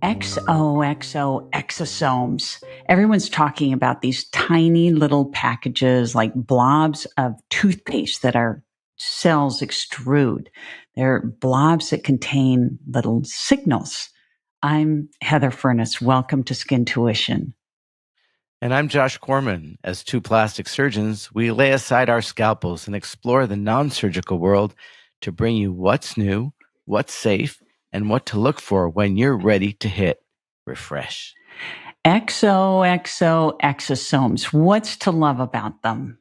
XOXO exosomes. Everyone's talking about these tiny little packages like blobs of toothpaste that our cells extrude. They're blobs that contain little signals. I'm Heather Furnas. Welcome to Skin Tuition. And I'm Josh Korman. As two plastic surgeons, we lay aside our scalpels and explore the non-surgical world to bring you what's new, what's safe, and what to look for when you're ready to hit refresh. XOXO exosomes. What's to love about them?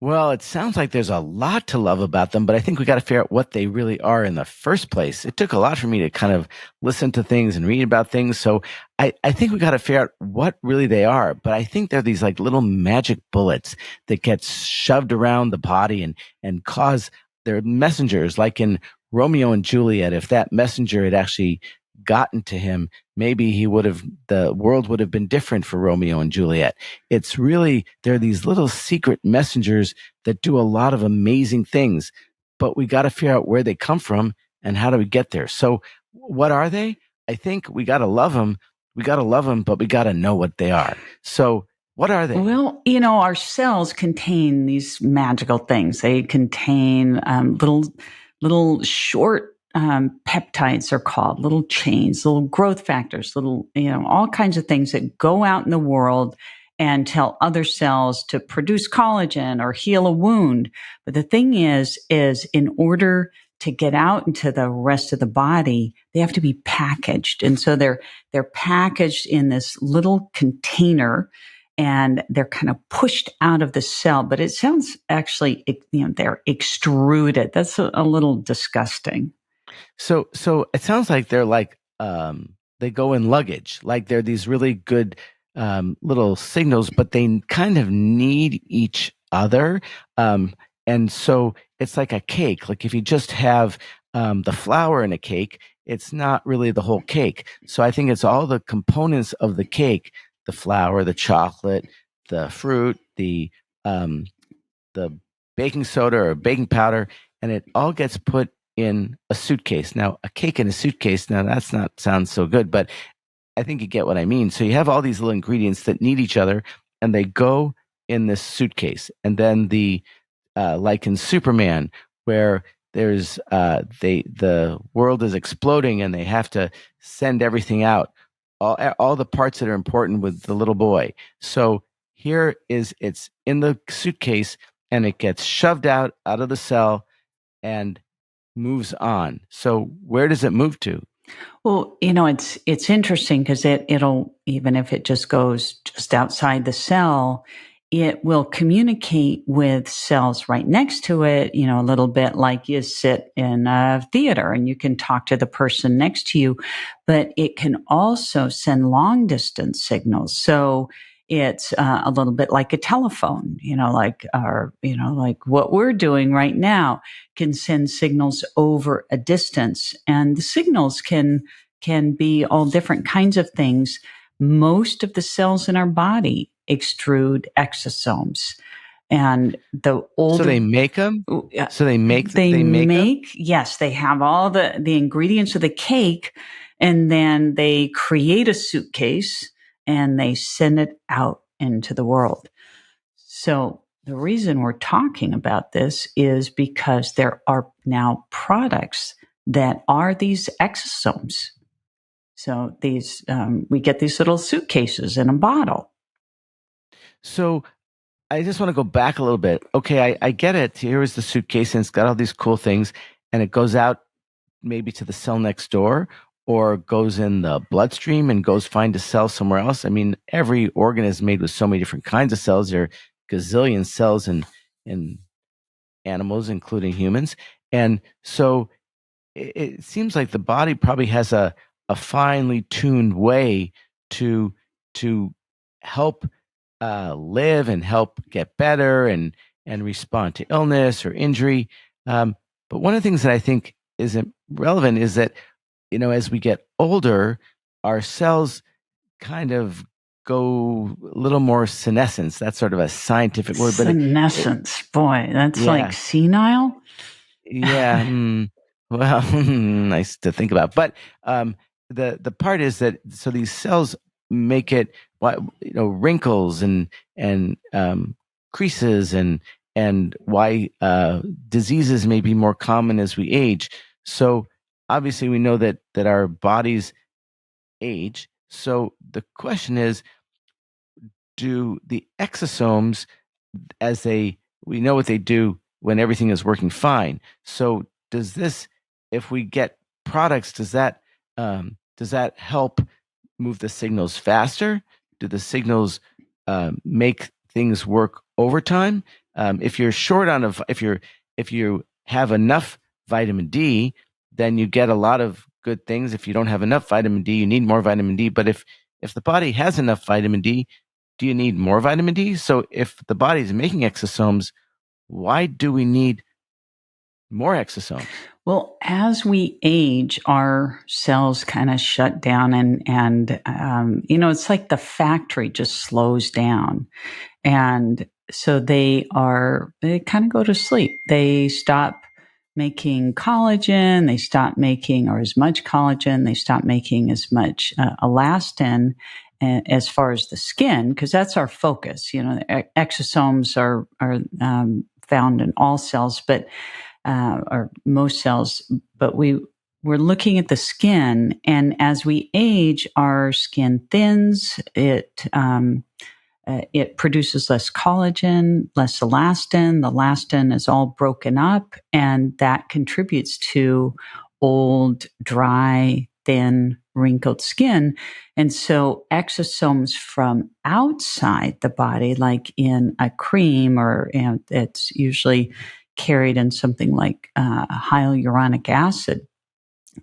Well, it sounds like there's a lot to love about them, but I think we got to figure out what they really are in the first place. It took a lot for me to kind of listen to things and read about things. So I think we got to figure out what really they are. But I think they're these like little magic bullets that get shoved around the body and cause they're messengers, like in Romeo and Juliet. If that messenger had actually gotten to him, maybe the world would have been different for Romeo and Juliet. It's really, they're these little secret messengers that do a lot of amazing things, but we got to figure out where they come from and how do we get there. So what are they? I think we got to love them. We got to love them, but we got to know what they are. So what are they? Well, our cells contain these magical things. They contain little short peptides are called, little chains, little growth factors, little, all kinds of things that go out in the world and tell other cells to produce collagen or heal a wound. But the thing is in order to get out into the rest of the body, they have to be packaged. And so they're packaged in this little container and they're kind of pushed out of the cell. But it sounds actually, they're extruded. That's a little disgusting. So it sounds like they're like they go in luggage, like they're these really good little signals, but they kind of need each other. And so it's like a cake. Like if you just have the flour in a cake, it's not really the whole cake. So I think it's all the components of the cake: the flour, the chocolate, the fruit, the baking soda or baking powder, and it all gets put in a suitcase. Now, a cake in a suitcase, now that's not sounds so good, but I think you get what I mean. So you have all these little ingredients that need each other, and they go in this suitcase. And then like in Superman, where there's the world is exploding and they have to send everything out, all the parts that are important with the little boy. So here it's in the suitcase, and it gets shoved out of the cell and moves on. So where does it move to? Well, it's interesting because it'll, even if it just goes just outside the cell, it will communicate with cells right next to it, a little bit like you sit in a theater and you can talk to the person next to you, but it can also send long distance signals. So it's a little bit like a telephone, like what we're doing right now can send signals over a distance, and the signals can be all different kinds of things. Most of the cells in our body extrude exosomes, and the older so they make them. Yes, they have all the ingredients of the cake, and then they create a suitcase and they send it out into the world. So the reason we're talking about this is because there are now products that are these exosomes. So these we get these little suitcases in a bottle. So I just want to go back a little bit. Okay, I get it. Here is the suitcase, and it's got all these cool things, and it goes out maybe to the cell next door, or goes in the bloodstream and goes find a cell somewhere else. I mean, every organ is made with so many different kinds of cells. There are gazillion cells in animals, including humans. And so it seems like the body probably has a finely tuned way to help live and help get better and respond to illness or injury. But one of the things that I think isn't relevant is that, as we get older, our cells kind of go a little more senescence. That's sort of a scientific word. Senescence, boy, that's like senile. Yeah. Well, nice to think about. But the part is that so these cells make it wrinkles and creases and why diseases may be more common as we age. So obviously we know that our bodies age. So the question is, do the exosomes, as we know what they do when everything is working fine. So does this, if we get products, does that help move the signals faster? Do the signals make things work overtime? If you're short on if you have enough vitamin D, then you get a lot of good things. If you don't have enough vitamin D, you need more vitamin D. But if the body has enough vitamin D, do you need more vitamin D? So if the body is making exosomes, why do we need more exosomes? Well, as we age, our cells kind of shut down, and it's like the factory just slows down, and so they kind of go to sleep. They stop making collagen. They stop making or as much collagen. They stop making as much elastin. As far as the skin, because that's our focus, exosomes are found in all cells, but or most cells, but we're looking at the skin, and as we age, our skin thins. It produces less collagen, less elastin. The elastin is all broken up, and that contributes to old, dry, thin, wrinkled skin. And so exosomes from outside the body, like in a cream, or it's usually carried in something like hyaluronic acid,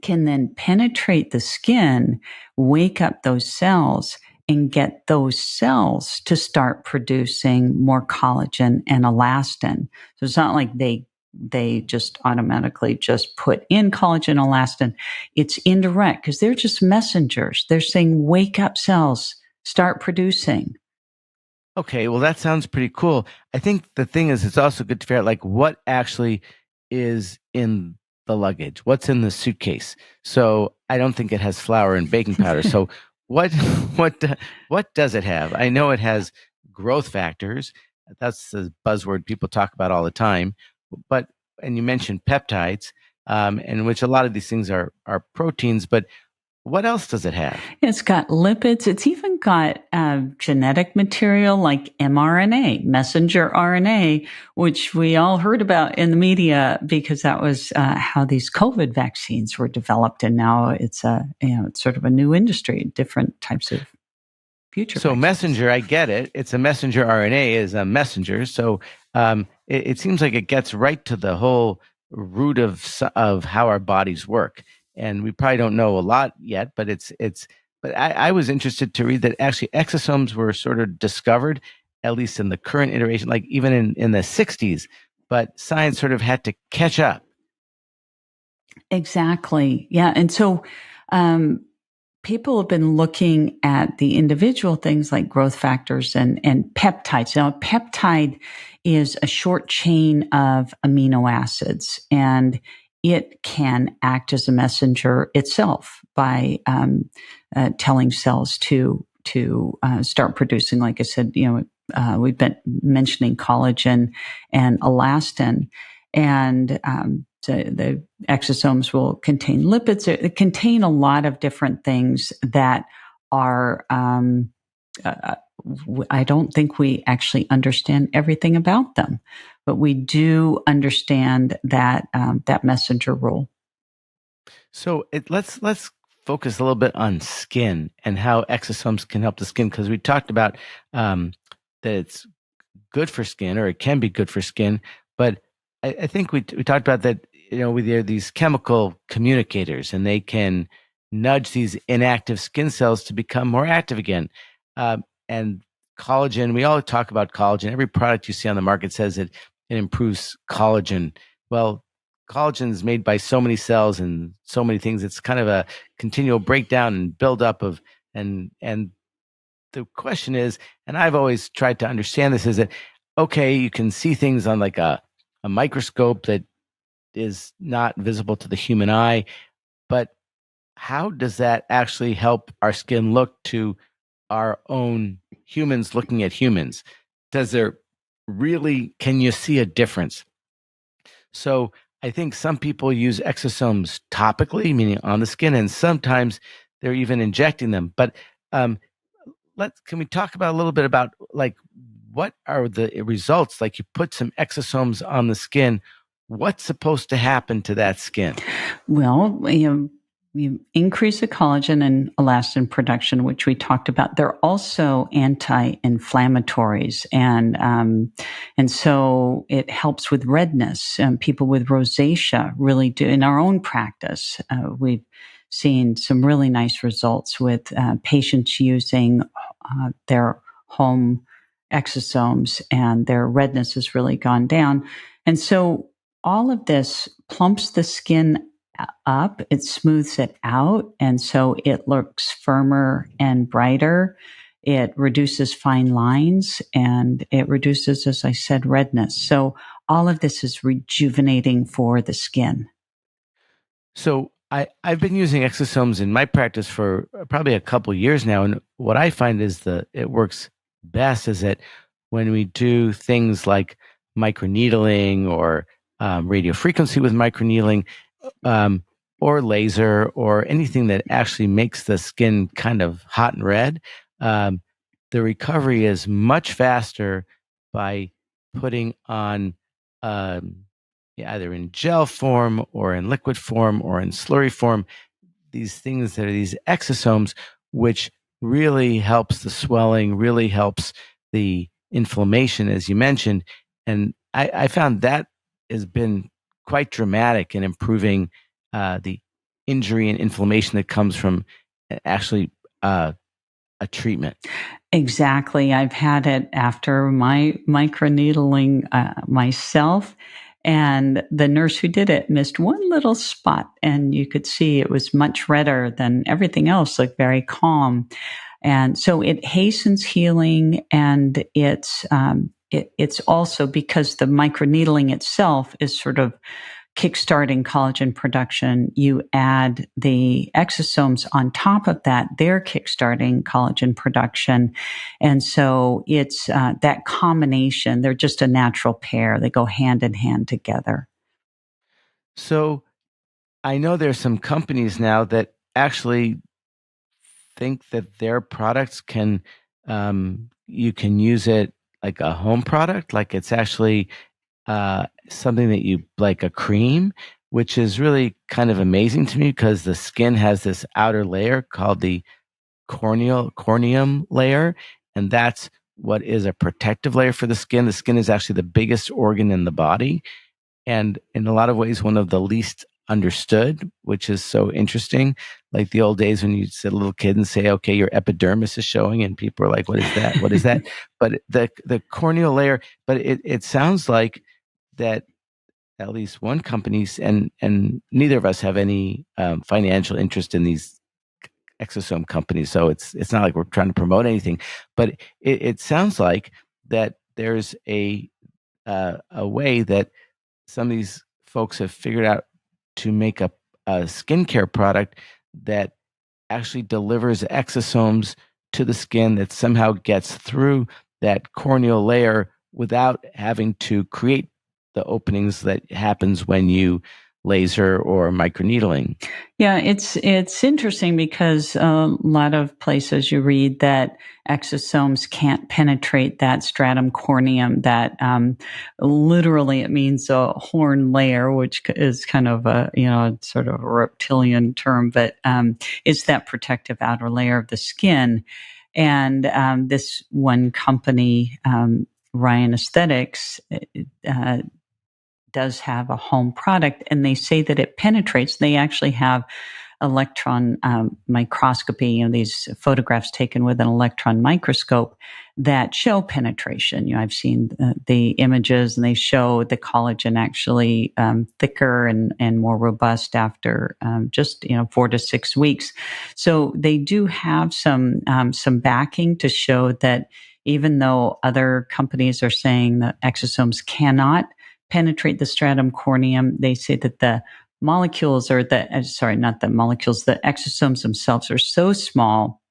can then penetrate the skin, wake up those cells, and get those cells to start producing more collagen and elastin. So it's not like they just automatically just put in collagen and elastin. It's indirect because they're just messengers. They're saying, wake up cells, start producing. Okay, well, that sounds pretty cool. I think the thing is, it's also good to figure out like what actually is in the luggage, what's in the suitcase. So I don't think it has flour and baking powder. So what what what does it have? I know it has growth factors. That's the buzzword people talk about all the time. But and you mentioned peptides, in which a lot of these things are proteins. But what else does it have? It's got lipids. It's even got genetic material like mRNA, messenger RNA, which we all heard about in the media because that was how these COVID vaccines were developed. And now it's it's sort of a new industry, different types of future. So vaccines. messenger, I get it. It's a messenger. RNA is a messenger. So it seems like it gets right to the whole root of how our bodies work. And we probably don't know a lot yet, but but I was interested to read that actually exosomes were sort of discovered, at least in the current iteration, like even in the 60s, but science sort of had to catch up. Exactly. Yeah. And so people have been looking at the individual things like growth factors and peptides. Now, a peptide is a short chain of amino acids, and it can act as a messenger itself by telling cells to start producing. Like I said, we've been mentioning collagen and elastin, and so the exosomes will contain lipids. They contain a lot of different things that are. I don't think we actually understand everything about them, but we do understand that that messenger role. So let's focus a little bit on skin and how exosomes can help the skin, because we talked about that it's good for skin, or it can be good for skin. But I think we talked about that, they're these chemical communicators, and they can nudge these inactive skin cells to become more active again. And collagen, we all talk about collagen. Every product you see on the market says it improves collagen. Well, collagen is made by so many cells and so many things. It's kind of a continual breakdown and buildup of and the question is, and I've always tried to understand this, is that okay, you can see things on like a microscope that is not visible to the human eye, but how does that actually help our skin look to our own humans looking at humans? Can you see a difference? So I think some people use exosomes topically, meaning on the skin, and sometimes they're even injecting them. But um, can we talk about a little bit about like what are the results? Like you put some exosomes on the skin, what's supposed to happen to that skin? Well, you increase the collagen and elastin production, which we talked about. They're also anti-inflammatories, and so it helps with redness. People with rosacea really do. In our own practice, we've seen some really nice results with patients using their home exosomes, and their redness has really gone down. And so all of this plumps the skin up, it smooths it out, and so it looks firmer and brighter. It reduces fine lines, and it reduces, as I said, redness. So all of this is rejuvenating for the skin. So I've been using exosomes in my practice for probably a couple years now, and what I find is it works best is that when we do things like microneedling or radio frequency with microneedling, um, or laser or anything that actually makes the skin kind of hot and red, um, the recovery is much faster by putting on either in gel form or in liquid form or in slurry form, these things that are these exosomes, which really helps the swelling, really helps the inflammation, as you mentioned. And I found that has been quite dramatic in improving the injury and inflammation that comes from actually a treatment. Exactly. I've had it after my microneedling myself. And the nurse who did it missed one little spot, and you could see it was much redder than everything else, like very calm. And so it hastens healing, and it's also because the microneedling itself is sort of kickstarting collagen production. You add the exosomes on top of that, they're kickstarting collagen production. And so it's that combination, they're just a natural pair. They go hand in hand together. So I know there's some companies now that actually think that their products you can use it like a home product, like it's actually something that you like a cream, which is really kind of amazing to me because the skin has this outer layer called the corneum layer, and that's what is a protective layer for the skin. The skin is actually the biggest organ in the body, and in a lot of ways, one of the least understood, which is so interesting. Like the old days when you sit a little kid and say, okay, your epidermis is showing, and people are like, what is that? What is that? But the corneal layer, but it sounds like that at least one company's, and neither of us have any financial interest in these exosome companies, so it's not like we're trying to promote anything, but it sounds like that there's a way that some of these folks have figured out to make a skincare product that actually delivers exosomes to the skin that somehow gets through that corneal layer without having to create the openings that happens when you laser or microneedling. Yeah, it's interesting because a lot of places you read that exosomes can't penetrate that stratum corneum. That literally it means a horn layer, which is kind of a sort of a reptilian term, but it's that protective outer layer of the skin. And this one company, Ryan Aesthetics, does have a home product, and they say that it penetrates. They actually have electron microscopy, these photographs taken with an electron microscope that show penetration. I've seen the images, and they show the collagen actually thicker and more robust after just 4 to 6 weeks. So they do have some backing to show that even though other companies are saying that exosomes cannot penetrate the stratum corneum, they say that the molecules or not the molecules, the exosomes themselves are so small.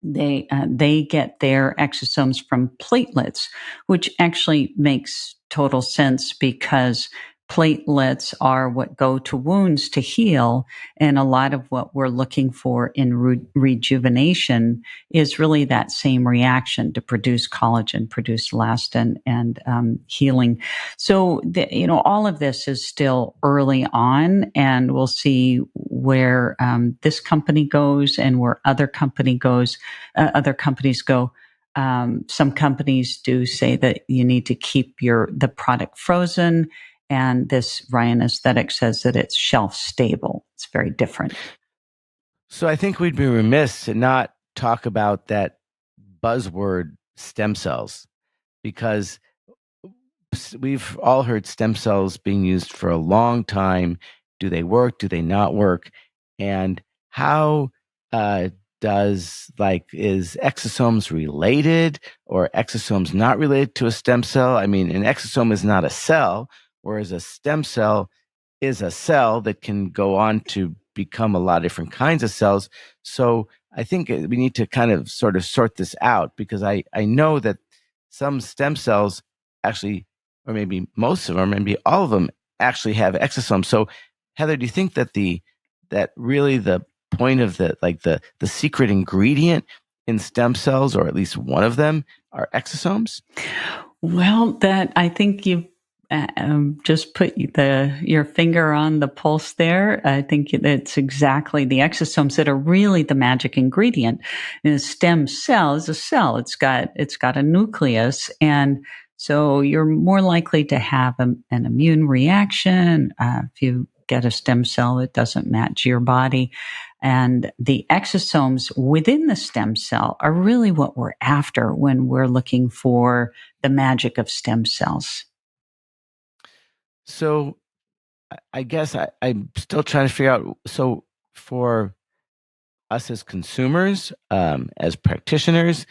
They get their exosomes from platelets, which actually makes total sense because platelets are what go to wounds to heal. And a lot of what we're looking for in rejuvenation is really that same reaction to produce collagen, produce elastin, and healing. So, all of this is still early on, and we'll see where this company goes and where other other companies go. Some companies do say that you need to keep the product frozen, and this Ryan Aesthetic says that it's shelf stable. It's very different. So I think we'd be remiss to not talk about that buzzword stem cells, because we've all heard stem cells being used for a long time. Do they work? Do they not work? And how is exosomes related, or exosomes not related to a stem cell? I mean, an exosome is not a cell, whereas a stem cell is a cell that can go on to become a lot of different kinds of cells. So I think we need to kind of sort of sort this out, because I know that some stem cells actually, or maybe most of them, maybe all of them actually have exosomes. So Heather, do you think that that really the point of the secret ingredient in stem cells, or at least one of them, are exosomes? Well, that I think you just put your finger on the pulse there. I think it's exactly the exosomes that are really the magic ingredient. And a stem cell is a cell. It's got a nucleus, and so you're more likely to have an immune reaction if you get a stem cell that doesn't match your body. And the exosomes within the stem cell are really what we're after when we're looking for the magic of stem cells. So I guess I'm still trying to figure out. So for us as consumers, as practitioners,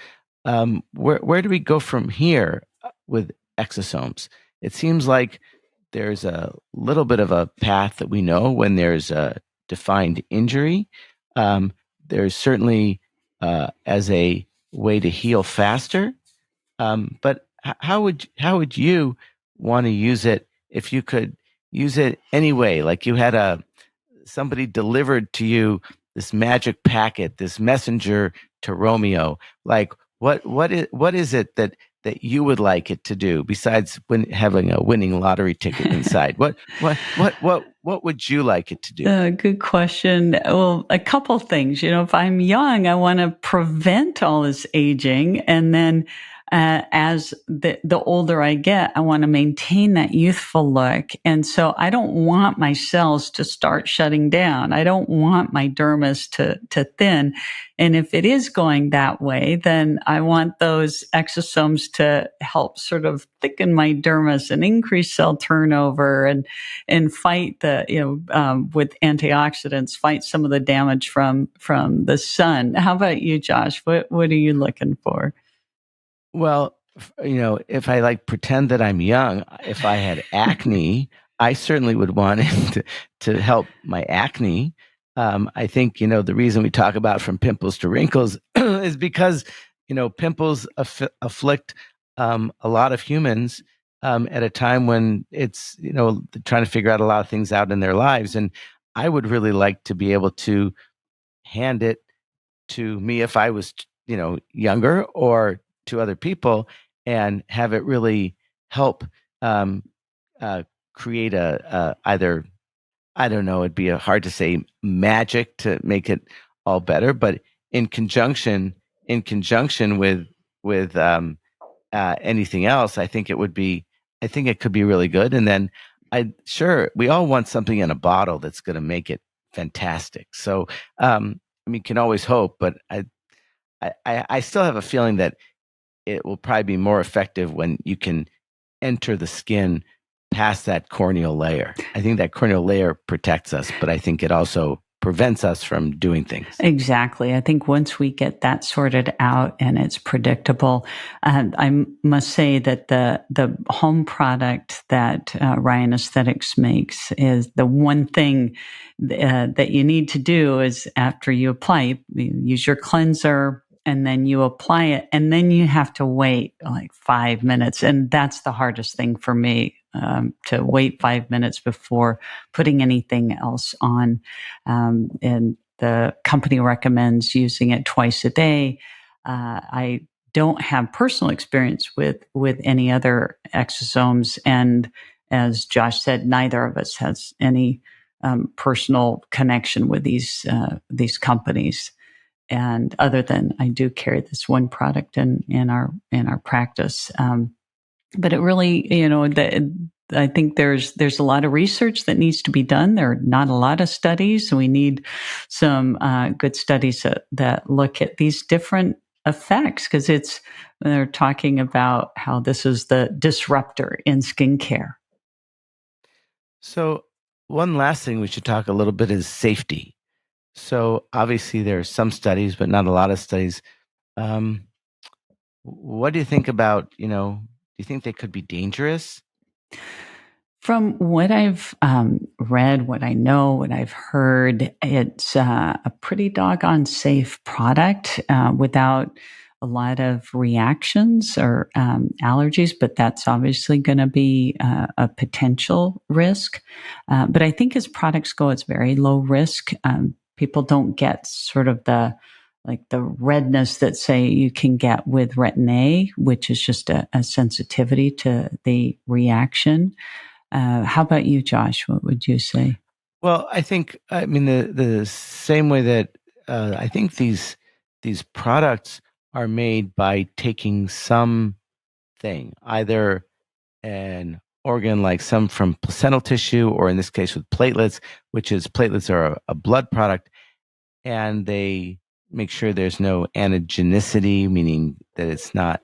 where do we go from here with exosomes? It seems like there's a little bit of a path that we know when there's a defined injury. There's certainly as a way to heal faster. But how would you want to use it if you could use it anyway? Like you had somebody delivered to you this magic packet, this messenger to Romeo. Like what is it that you would like it to do besides having a winning lottery ticket inside? What would you like it to do? Good question. Well, a couple things. If I'm young, I want to prevent all this aging, and then as the older I get, I want to maintain that youthful look. And so I don't want my cells to start shutting down. I don't want my dermis to thin. And if it is going that way, then I want those exosomes to help sort of thicken my dermis and increase cell turnover and fight with antioxidants, fight some of the damage from the sun. How about you, Josh? What are you looking for? Well, if I pretend that I'm young, if I had acne, I certainly would want it to help my acne. I think, the reason we talk about from pimples to wrinkles is because, pimples afflict a lot of humans at a time when it's, trying to figure out a lot of things out in their lives. And I would really like to be able to hand it to me if I was, younger, or to other people, and have it really help create either, I don't know, it'd be hard to say magic to make it all better, but in conjunction with anything else, I think it could be really good. And then we all want something in a bottle that's going to make it fantastic. So, can always hope, but I still have a feeling that it will probably be more effective when you can enter the skin past that corneal layer. I think that corneal layer protects us, but I think it also prevents us from doing things. Exactly. I think once we get that sorted out and it's predictable, I must say that the home product that Ryan Aesthetics makes is the one thing that you need to do is after you apply, you use your cleanser and then you apply it and then you have to wait like 5 minutes. And that's the hardest thing for me, to wait 5 minutes before putting anything else on. And the company recommends using it twice a day. I don't have personal experience with any other exosomes, and as Josh said, neither of us has any personal connection with these companies. And other than I do carry this one product in our practice, but it really, I think there's a lot of research that needs to be done. There are not a lot of studies, so we need some good studies that look at these different effects, because they're talking about how this is the disruptor in skincare. So one last thing we should talk a little bit is safety. So obviously there are some studies, but not a lot of studies. What do you think about, do you think they could be dangerous? From what I've read, what I know, what I've heard, it's a pretty doggone safe product without a lot of reactions or allergies, but that's obviously going to be a potential risk. But I think as products go, it's very low risk. People don't get sort of the redness that say you can get with retin A, which is just a sensitivity to the reaction. How about you, Josh? What would you say? Well, I mean, the same way that I think these products are made by taking something, either an organ like some from placental tissue, or in this case with platelets, which is platelets are a blood product, and they make sure there's no antigenicity, meaning that it's not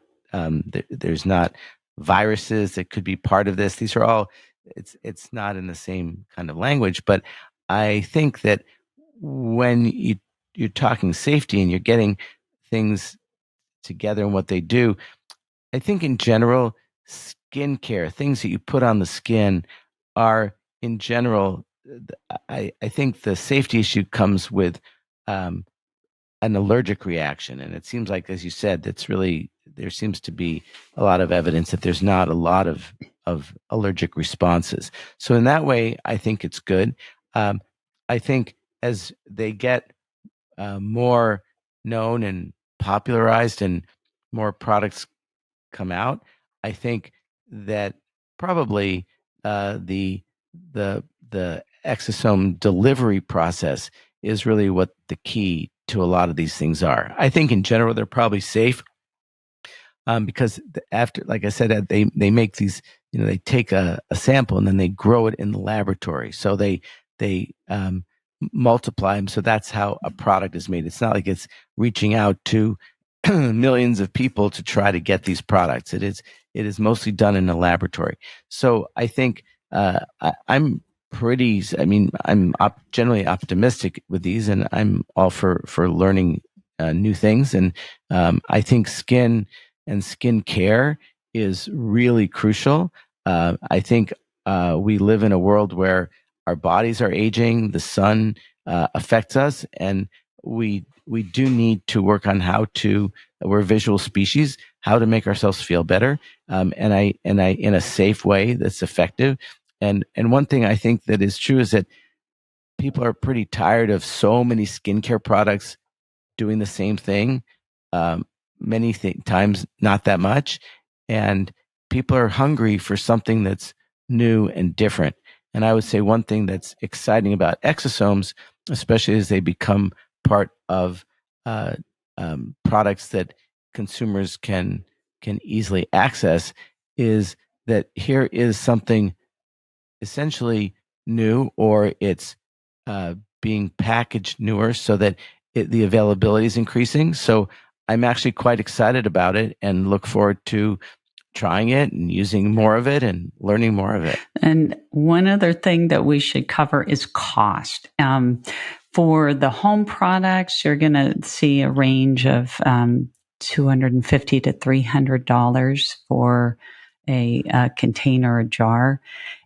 there's not viruses that could be part of this. These are all it's not in the same kind of language, but I think that when you're talking safety and you're getting things together and what they do, I think in general, skincare, things that you put on the skin are in general, I think the safety issue comes with um, an allergic reaction. And it seems like, as you said, there seems to be a lot of evidence that there's not a lot of allergic responses. So in that way, I think it's good. I think as they get more known and popularized and more products come out, I think that probably the exosome delivery process is really what the key to a lot of these things are. I think in general they're probably safe, because after, like I said, they make these, they take a sample and then they grow it in the laboratory. So they multiply them. So that's how a product is made. It's not like it's reaching out to millions of people to try to get these products. It is mostly done in a laboratory. So I think I'm generally optimistic with these, and I'm all for learning new things. And I think skin and skin care is really crucial. I think we live in a world where our bodies are aging, the sun affects us, and we do need to work on we're a visual species, how to make ourselves feel better, and I in a safe way that's effective. And one thing I think that is true is that people are pretty tired of so many skincare products doing the same thing, many times not that much, and people are hungry for something that's new and different. And I would say one thing that's exciting about exosomes, especially as they become part of products that consumers can easily access, is that here is something essentially new, or it's being packaged newer so that the availability is increasing. So I'm actually quite excited about it and look forward to trying it and using more of it and learning more of it. And one other thing that we should cover is cost. For the home products, you're going to see a range of $250 to $300 for a container, a jar.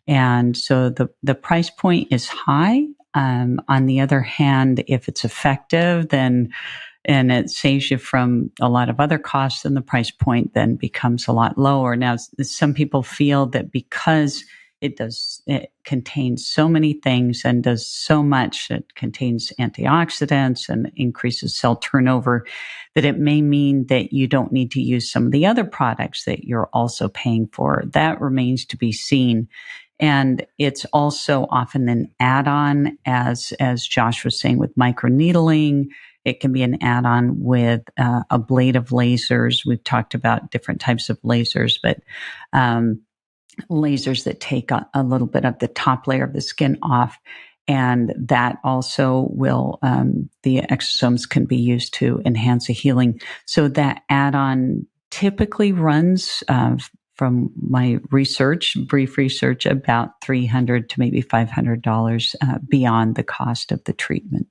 And so the price point is high. On the other hand, if it's effective, then and it saves you from a lot of other costs, then the price point then becomes a lot lower. Now, some people feel that because it contains so many things and does so much, it contains antioxidants and increases cell turnover, that it may mean that you don't need to use some of the other products that you're also paying for. That remains to be seen. And it's also often an add-on, as Josh was saying, with microneedling. It can be an add-on with ablative lasers. We've talked about different types of lasers, but lasers that take a little bit of the top layer of the skin off. And that also will, the exosomes can be used to enhance a healing. So that add-on typically runs, from my research, brief research, about $300 to maybe $500 beyond the cost of the treatment.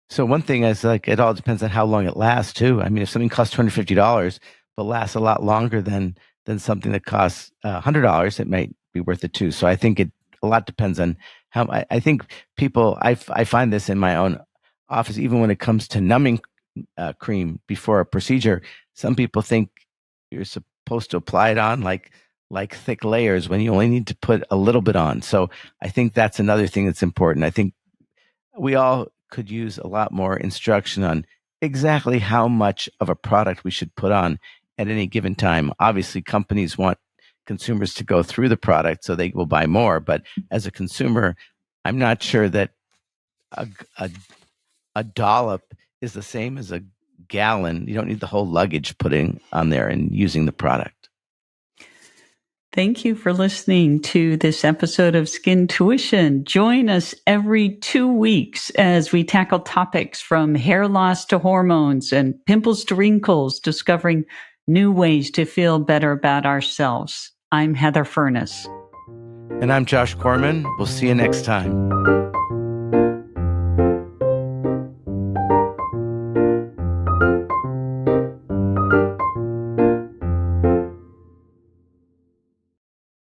So one thing is, like, it all depends on how long it lasts too. I mean, if something costs $250 but lasts a lot longer than something that costs $100, it might be worth it too. So I think a lot depends on how. I think people. I find this in my own office, even when it comes to numbing cream before a procedure. Some people think you're supposed to apply it on like thick layers when you only need to put a little bit on. So I think that's another thing that's important. I think we all could use a lot more instruction on exactly how much of a product we should put on at any given time. Obviously, companies want consumers to go through the product so they will buy more. But as a consumer, I'm not sure that a dollop is the same as a gallon. You don't need the whole luggage putting on there and using the product. Thank you for listening to this episode of Skin Tuition. Join us every 2 weeks as we tackle topics from hair loss to hormones and pimples to wrinkles, discovering new ways to feel better about ourselves. I'm Heather Furnas. And I'm Josh Korman. We'll see you next time.